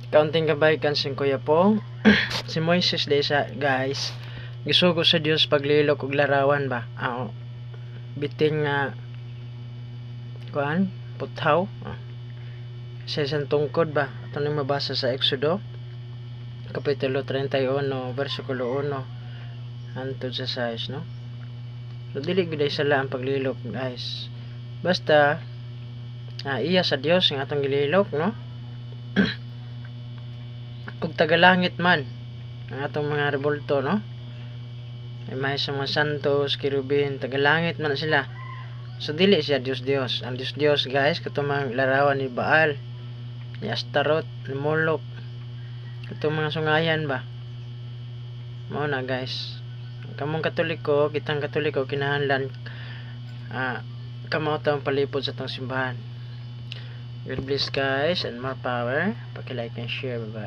Kaunting gabay kan sing Kuya Pong. Si Moises day sa guys. Gisugo sa Dios paglilok og larawan ba. Biting nga kuan, puthaw. Sa isang tungkod ba. Ito na mabasa sa Exodo Kapitulo 31 versikulo 1 hangtod sa 6, no? So dili gid sala ang paglilok guys. Basta iya sa Dios nga atong gililok, no? Ug tagalangit man ang atong mga rebulto, no? May sa mga santos, kirubin, tagalangit man sila. So dili siya Dios. Ang Dios guys katumang larawan ni Baal, ni Astaroth, ni Moloch. Katong mga sungayan ba. Mao na guys. Kamong Katoliko, kitang Katoliko kinahanglan kamo tang palipod sa tong simbahan. God bless guys and more power. Paki-like and share. Bye-bye.